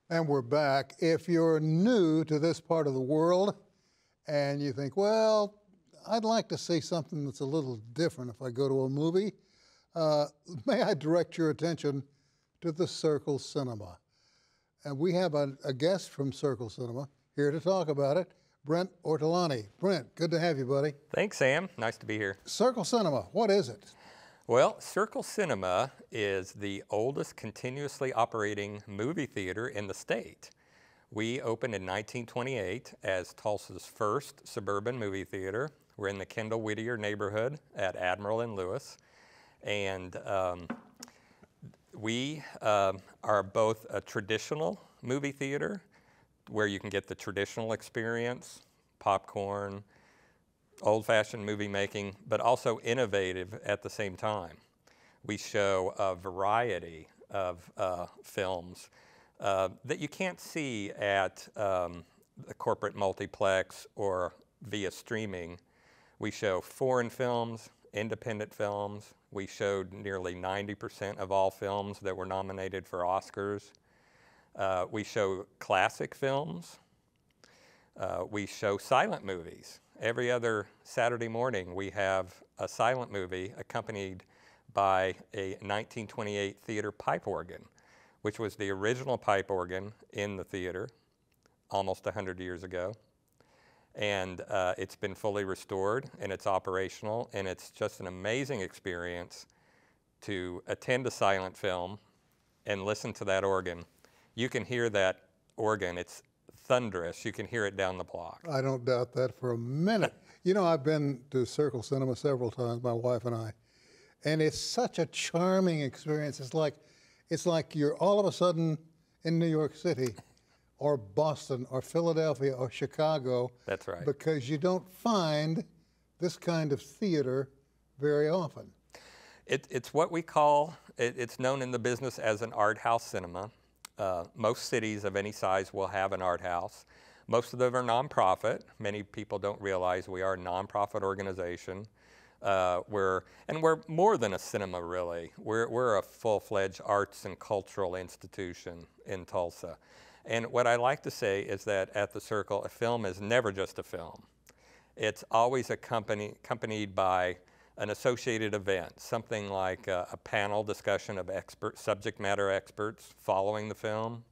And we're back. If you're new to this part of the world and you think, well, I'd like to see something that's a little different if I go to a movie, may I direct your attention to the Circle Cinema. And we have a guest from Circle Cinema here to talk about it, Brent Ortolani. Brent, good to have you, buddy. Thanks, Sam. Nice to be here. Circle Cinema, what is it? Well, Circle Cinema is the oldest continuously operating movie theater in the state. We opened in 1928 as Tulsa's first suburban movie theater. We're in the Kendall Whittier neighborhood at Admiral and Lewis. And we are both a traditional movie theater where you can get the traditional experience, popcorn, old-fashioned movie making, but also innovative at the same time. We show a variety of films that you can't see at the corporate multiplex or via streaming. We show foreign films, independent films. We showed nearly 90% of all films that were nominated for Oscars. We show classic films. We show silent movies. Every other Saturday morning, we have a silent movie accompanied by a 1928 theater pipe organ, which was the original pipe organ in the theater almost 100 years ago. And it's been fully restored, and it's operational, and it's just an amazing experience to attend a silent film and listen to that organ. You can hear that organ. It's thunderous. You can hear it down the block. I don't doubt that for a minute. You know, I've been to Circle Cinema several times, my wife and I, and it's such a charming experience. It's like you're all of a sudden in New York City or Boston or Philadelphia or Chicago. That's right. Because you don't find this kind of theater very often. It's what we call, it's known in the business as an art house cinema. Most cities of any size will have an art house. Most of them are nonprofit. Many people don't realize we are a nonprofit organization. We're more than a cinema, really. We're a full-fledged arts and cultural institution in Tulsa. And what I like to say is that at the Circle, a film is never just a film. It's always accompanied by an associated event, something like a panel discussion of subject matter experts following the film.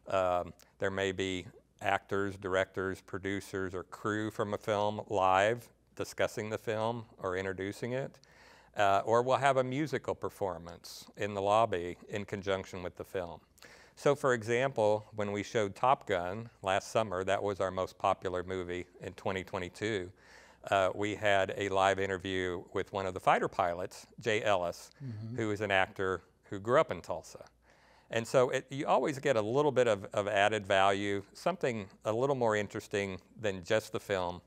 There may be actors, directors, producers, or crew from a film live discussing the film or introducing it. Or we'll have a musical performance in the lobby in conjunction with the film. So for example, when we showed Top Gun last summer, that was our most popular movie in 2022, we had a live interview with one of the fighter pilots, Jay Ellis, who is an actor who grew up in Tulsa. And so you always get a little bit of added value, something a little more interesting than just the film,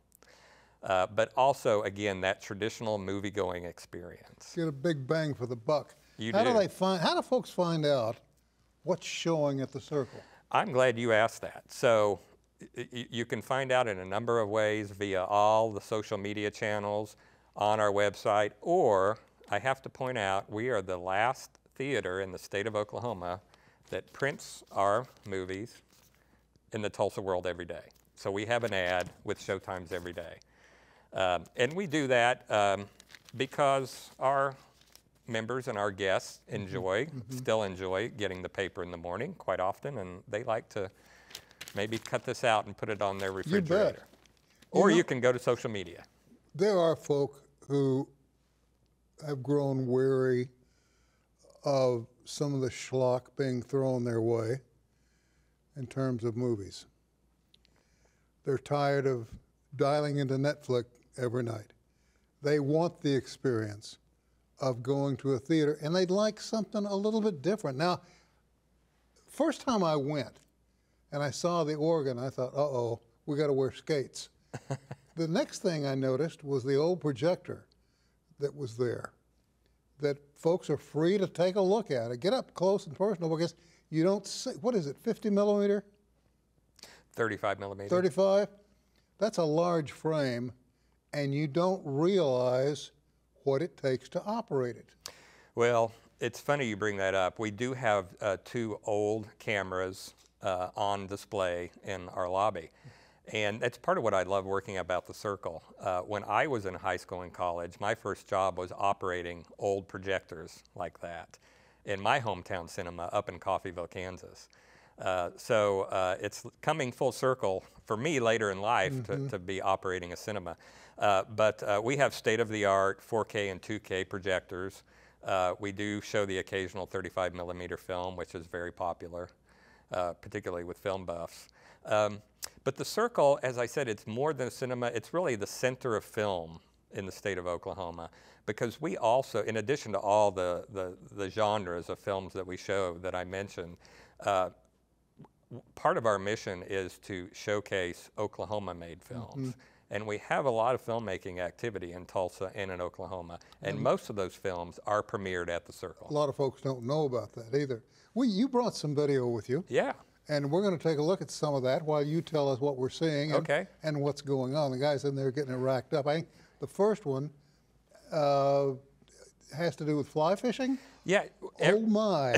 but also, again, that traditional movie-going experience. Get a big bang for the buck. How do folks find out what's showing at the Circle? I'm glad you asked that. So you can find out in a number of ways via all the social media channels, on our website, or I have to point out, we are the last theater in the state of Oklahoma that prints our movies in the Tulsa World every day. So we have an ad with showtimes every day. And we do that because our members and our guests still enjoy getting the paper in the morning quite often, and they like to maybe cut this out and put it on their refrigerator. You bet. Or you can go to social media. There are folk who have grown weary of some of the schlock being thrown their way in terms of movies. They're tired of dialing into Netflix every night. They want the experience of going to a theater, and they'd like something a little bit different. Now, first time I went and I saw the organ, I thought, uh-oh, we got to wear skates. The next thing I noticed was the old projector that was there, that folks are free to take a look at it, get up close and personal, because you don't see, what is it, 50 millimeter? 35 millimeter. 35? That's a large frame, and you don't realize what it takes to operate it. Well, it's funny you bring that up. We do have two old cameras on display in our lobby. And that's part of what I love working about the Circle. When I was in high school and college, my first job was operating old projectors like that in my hometown cinema up in Coffeyville, Kansas. So it's coming full circle for me later in life to be operating a cinema. But we have state-of-the-art 4K and 2K projectors. We do show the occasional 35 millimeter film, which is very popular, particularly with film buffs. But the Circle, as I said, it's more than a cinema. It's really the center of film in the state of Oklahoma, because we also, in addition to all the genres of films that we show that I mentioned, part of our mission is to showcase Oklahoma-made films. And we have a lot of filmmaking activity in Tulsa and in Oklahoma. And most of those films are premiered at the Circle. A lot of folks don't know about that either. You brought some video with you. Yeah. And we're going to take a look at some of that while you tell us what we're seeing and what's going on. The guys in there getting it racked up. I think the first one has to do with fly fishing? Yeah. Oh my.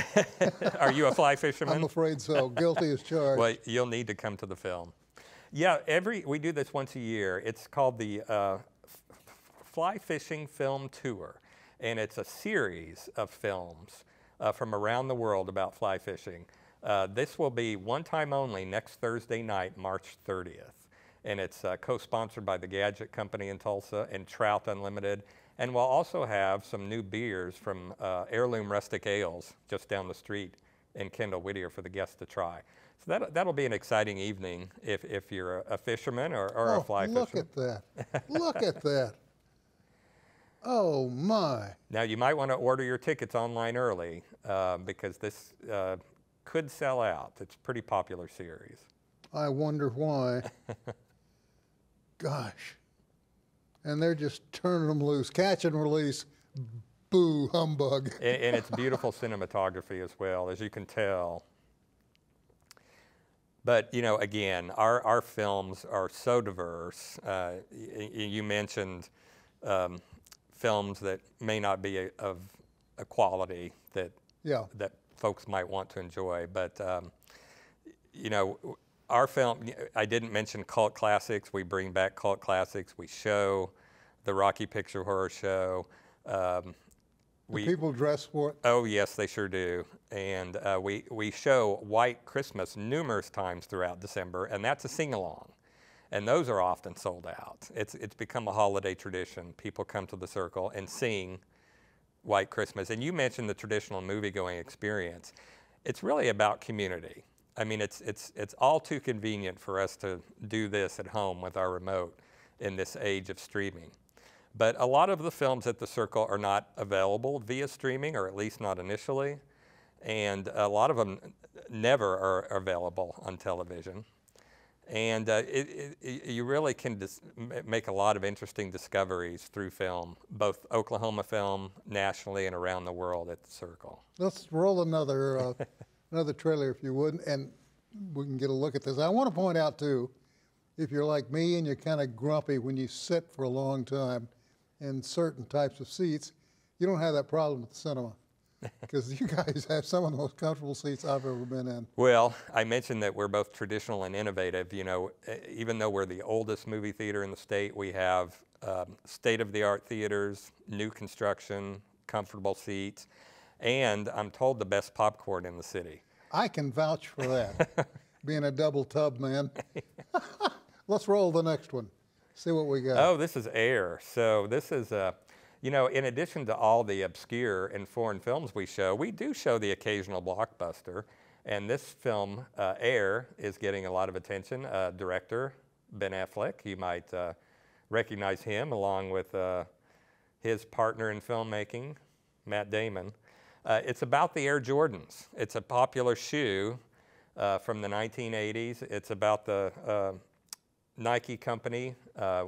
Are you a fly fisherman? I'm afraid so. Guilty as charged. Well, you'll need to come to the film. Yeah, we do this once a year. It's called the Fly Fishing Film Tour. And it's a series of films from around the world about fly fishing. This will be one time only next Thursday night, March 30th. And it's co-sponsored by the Gadget Company in Tulsa and Trout Unlimited. And we'll also have some new beers from Heirloom Rustic Ales just down the street in Kendall, Whittier for the guests to try. So that'll be an exciting evening if you're a fisherman or a fly fisherman. Look at that. Look at that. Oh, my. Now, you might want to order your tickets online early because this could sell out. It's a pretty popular series. I wonder why. Gosh. And they're just turning them loose. Catch and release. Boo, humbug. And it's beautiful cinematography as well, as you can tell. But, you know, again, our films are so diverse. You mentioned films that may not be of a quality that folks might want to enjoy. But, you know, our film, I didn't mention cult classics. We bring back cult classics. We show the Rocky Picture Horror Show. Do people dress for it? Oh, yes, they sure do. And we show White Christmas numerous times throughout December, and that's a sing-along. And those are often sold out. It's become a holiday tradition. People come to the Circle and sing White Christmas. And you mentioned the traditional movie-going experience. It's really about community. I mean, it's all too convenient for us to do this at home with our remote in this age of streaming. But a lot of the films at the Circle are not available via streaming, or at least not initially. And a lot of them never are available on television. And you really can make a lot of interesting discoveries through film, both Oklahoma film, nationally, and around the world at the Circle. Let's roll another trailer, if you would, and we can get a look at this. I want to point out, too, if you're like me and you're kind of grumpy when you sit for a long time in certain types of seats, you don't have that problem at the cinema, because you guys have some of the most comfortable seats I've ever been in. Well, I mentioned that we're both traditional and innovative. You know, even though we're the oldest movie theater in the state, we have state-of-the-art theaters, new construction, comfortable seats, and I'm told the best popcorn in the city. I can vouch for that, being a double tub man. Let's roll the next one. See what we got. Oh, this is Air. So this is, you know, in addition to all the obscure and foreign films we do show the occasional blockbuster. And this film, Air, is getting a lot of attention. Director Ben Affleck, you might recognize him along with his partner in filmmaking, Matt Damon. It's about the Air Jordans. It's a popular shoe from the 1980s. It's about the Nike company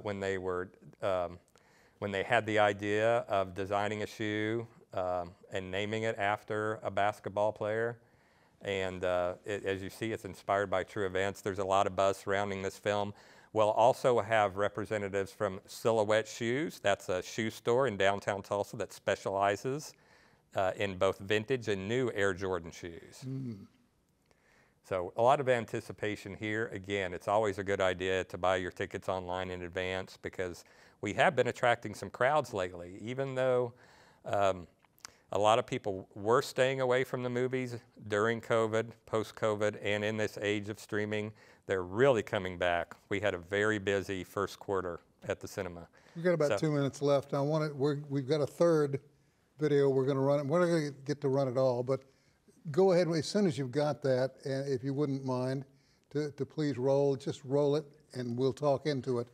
when they had the idea of designing a shoe and naming it after a basketball player. And as you see, it's inspired by true events. There's a lot of buzz surrounding this film. We'll also have representatives from Silhouette Shoes. That's a shoe store in downtown Tulsa that specializes in both vintage and new Air Jordan shoes. So a lot of anticipation here. Again, it's always a good idea to buy your tickets online in advance because we have been attracting some crowds lately. Even though a lot of people were staying away from the movies during COVID, post-COVID, and in this age of streaming, they're really coming back. We had a very busy first quarter at the cinema. We've got about 2 minutes left. We've got a third video we're going to run. We're not going to get to run it all, but go ahead as soon as you've got that, and if you wouldn't mind, to please just roll it, and we'll talk into it.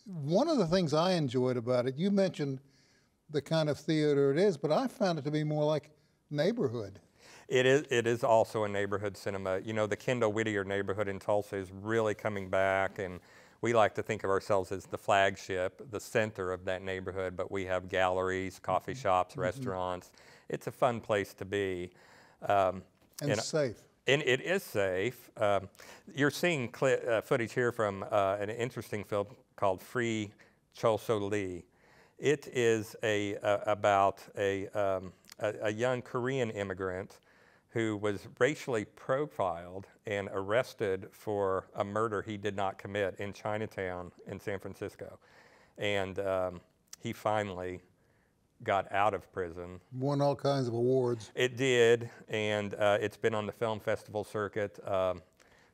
One of the things I enjoyed about it, you mentioned the kind of theater it is, but I found it to be more like neighborhood. It is also a neighborhood cinema. You know, the Kendall Whittier neighborhood in Tulsa is really coming back, and we like to think of ourselves as the flagship, the center of that neighborhood, but we have galleries, coffee shops, restaurants. It's a fun place to be. And safe. And it is safe. You're seeing footage here from an interesting film called Free Cholso Lee. It is about a young Korean immigrant who was racially profiled and arrested for a murder he did not commit in Chinatown in San Francisco. And he finally got out of prison. Won all kinds of awards. It did, and it's been on the film festival circuit.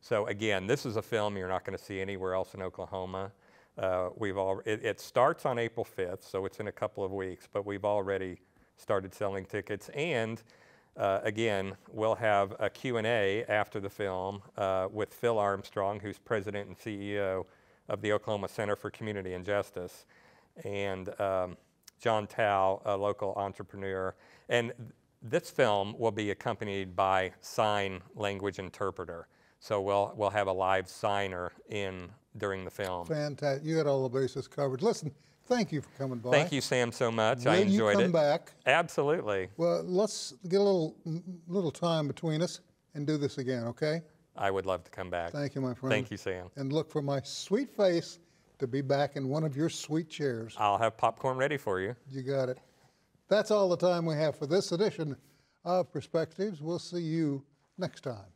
So again, this is a film you're not going to see anywhere else in Oklahoma. It starts on April 5th, so it's in a couple of weeks, but we've already started selling tickets. And again, we'll have a Q&A after the film with Phil Armstrong, who's president and CEO of the Oklahoma Center for Community and Justice, and John Tao, a local entrepreneur. And this film will be accompanied by sign language interpreter. So we'll have a live signer during the film. Fantastic. You got all the bases covered. Listen, thank you for coming by. Thank you, Sam, so much. I enjoyed it. Will you come back? Absolutely. Well, let's get a little time between us and do this again, okay? I would love to come back. Thank you, my friend. Thank you, Sam. And look for my sweet face to be back in one of your sweet chairs. I'll have popcorn ready for you. You got it. That's all the time we have for this edition of Perspectives. We'll see you next time.